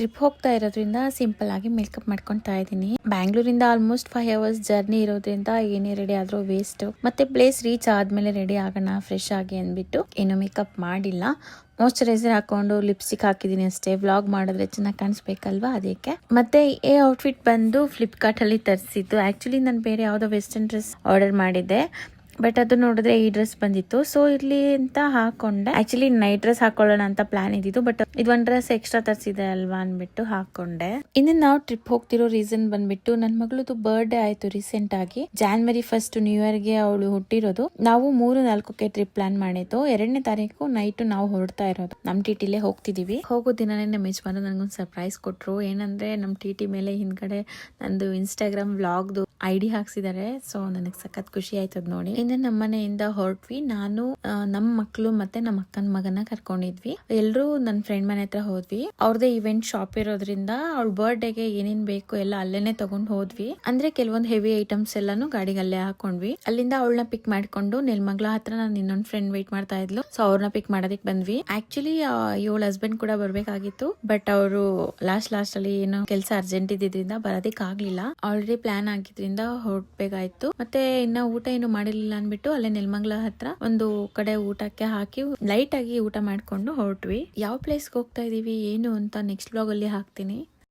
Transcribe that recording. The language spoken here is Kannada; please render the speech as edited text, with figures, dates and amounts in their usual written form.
ಟ್ರಿಪ್ ಹೋಗ್ತಾ ಇರೋದ್ರಿಂದ ಸಿಂಪಲ್ ಆಗಿ ಮೇಕಪ್ ಮಾಡ್ಕೊಂತಾ ಇದ್ದೀನಿ. ಬ್ಯಾಂಗ್ಳೂರಿಂದ ಆಲ್ಮೋಸ್ಟ್ 5 hours ಜರ್ನಿ ಇರೋದ್ರಿಂದ ಏನೇ ರೆಡಿ ಆದ್ರೂ ವೇಸ್ಟ್. ಮತ್ತೆ ಪ್ಲೇಸ್ ರೀಚ್ ಆದ್ಮೇಲೆ ರೆಡಿ ಆಗೋಣ ಫ್ರೆಶ್ ಆಗಿ ಅಂದ್ಬಿಟ್ಟು ಏನು ಮೇಕಪ್ ಮಾಡಿಲ್ಲ. ಮಾಯಶ್ಚರೈಸರ್ ಹಾಕೊಂಡು ಲಿಪ್ಸ್ಟಿಕ್ ಹಾಕಿದೀನಿ ಅಷ್ಟೇ. ವ್ಲಾಗ್ ಮಾಡಿದ್ರೆ ಚೆನ್ನಾಗಿ ಕಾಣಿಸ್ಬೇಕಲ್ವಾ, ಅದಕ್ಕೆ. ಮತ್ತೆ ಈ ಔಟ್ಫಿಟ್ ಬಂದು ಫ್ಲಿಪ್ಕಾರ್ಟ್ ಅಲ್ಲಿ ತರಿಸಿದ್ದು. ಆಕ್ಚುಲಿ ನಾನು ಬೇರೆ ಯಾವ್ದೋ ವೆಸ್ಟರ್ನ್ ಡ್ರೆಸ್ ಆರ್ಡರ್ ಮಾಡಿದ್ದೆ, ಬಟ್ ಅದು ನೋಡಿದ್ರೆ ಈ ಡ್ರೆಸ್ ಬಂದಿತ್ತು. ಸೊ ಇರ್ಲಿ ಅಂತ ಹಾಕೊಂಡೆ. ಆಕ್ಚುಲಿ ನೈಟ್ ಡ್ರೆಸ್ ಹಾಕೊಳ್ಳೋಣ ಅಂತ ಪ್ಲಾನ್ ಇದ್ದಿದ್ದು, ಬಟ್ ಇದೊಂದ್ ಡ್ರೆಸ್ ಎಕ್ಸ್ಟ್ರಾ ತರಿಸಿದೆ ಅಲ್ವಾ ಅನ್ಬಿಟ್ಟು ಹಾಕೊಂಡೆ. ಇನ್ನು ನಾವು ಟ್ರಿಪ್ ಹೋಗ್ತಿರೋ ರೀಸನ್ ಬಂದ್ಬಿಟ್ಟು ನನ್ನ ಮಗಳದು ಬರ್ಡೇ ಆಯ್ತು ರೀಸೆಂಟ್ ಆಗಿ. January 1st ನ್ಯೂ ಇಯರ್ ಗೆ ಅವಳು ಹುಟ್ಟಿರೋದು. ನಾವು 3-4ಕ್ಕೆ ಟ್ರಿಪ್ ಪ್ಲಾನ್ ಮಾಡಿದ್ದು. 2ನೇ ತಾರೀಕು ನೈಟ್ ನಾವು ಹೊರಡ್ತಾ ಇರೋದು. ನಮ್ ಟಿಟಿಲೇ ಹೋಗ್ತಿದೀವಿ. ಹೋಗೋ ದಿನನೇ ನಮ್ಮ ಯಜಮಾನ ನನಗೊಂದು ಸರ್ಪ್ರೈಸ್ ಕೊಟ್ರು. ಏನಂದ್ರೆ ನಮ್ ಟಿಟಿ ಮೇಲೆ ಹಿಂದ್ಗಡೆ ನಂದು ಇನ್ಸ್ಟಾಗ್ರಾಮ್ ವ್ಲಾಗ್ದು ID ಹಾಕ್ಸಿದ್ದಾರೆ. ಸೊ ನನಗೆ ಸಖತ್ ಖುಷಿ ಆಯ್ತದ ನೋಡಿ. ಇನ್ನು ನಮ್ಮ ಮನೆಯಿಂದ ಹೊರಟ್ವಿ. ನಾನು ನಮ್ಮ ಮಕ್ಕಳು ಮತ್ತೆ ನಮ್ಮ ಅಕ್ಕನ ಮಗನ ಕರ್ಕೊಂಡಿದ್ವಿ. ಎಲ್ರು ನನ್ನ ಫ್ರೆಂಡ್ ಮನೆ ಹತ್ರ ಹೋದ್ವಿ. ಅವ್ರದೇ ಇವೆಂಟ್ ಶಾಪ್ ಇರೋದ್ರಿಂದ ಅವಳ ಬರ್ಡೇಗೆ ಏನೇನ್ ಬೇಕು ಎಲ್ಲ ಅಲ್ಲೇನೆ ತಗೊಂಡ್ ಹೋದ್ವಿ. ಅಂದ್ರೆ ಕೆಲವೊಂದು ಹೆವಿ ಐಟಮ್ಸ್ ಎಲ್ಲಾನು ಗಾಡಿಗೆ ಅಲ್ಲೇ ಹಾಕೊಂಡ್ವಿ. ಅಲ್ಲಿಂದ ಅವಳನ್ನ ಪಿಕ್ ಮಾಡ್ಕೊಂಡು ನೆಲಮಂಗಲ ಹತ್ರ ನಾನು ಇನ್ನೊಂದ್ ಫ್ರೆಂಡ್ ವೇಟ್ ಮಾಡ್ತಾ ಇದ್ಲು. ಸೊ ಅವ್ರನ್ನ ಪಿಕ್ ಮಾಡೋದಕ್ಕೆ ಬಂದ್ವಿ. ಆಕ್ಚುಲಿ ಇವಳ ಹಸ್ಬೆಂಡ್ ಕೂಡ ಬರ್ಬೇಕಾಗಿತ್ತು, ಬಟ್ ಅವರು ಲಾಸ್ಟ್ ಅಲ್ಲಿ ಏನೋ ಕೆಲಸ ಅರ್ಜೆಂಟ್ ಇದ್ದಿದ್ರಿಂದ ಬರೋದಿಕ್ ಆಗ್ಲಿಲ್ಲ. ಆಲ್ರೆಡಿ ಪ್ಲಾನ್ ಆಗಿದ್ರಿಂದ ಹೊರಡ್ಬೇಕಾಯ್ತು. ಮತ್ತೆ ಇನ್ನ ಊಟ ಏನು ಮಾಡಿರ್ಲಿಲ್ಲ ಅನ್ಬಿಟ್ಟು ಅಲ್ಲೇ ನೆಲಮಂಗಲ ಹತ್ರ ಒಂದು ಕಡೆ ಊಟಕ್ಕೆ ಹಾಕಿ ಲೈಟ್ ಆಗಿ ಊಟ ಮಾಡ್ಕೊಂಡು ಹೊರಟ್ವಿ. ಯಾವ ಪ್ಲೇಸ್ಗೆ ಹೋಗ್ತಾ ಇದೀವಿ ಏನು ಅಂತ ನೆಕ್ಸ್ಟ್ ಬ್ಲಾಗ್ ಅಲ್ಲಿ ಹಾಕ್ತೀನಿ.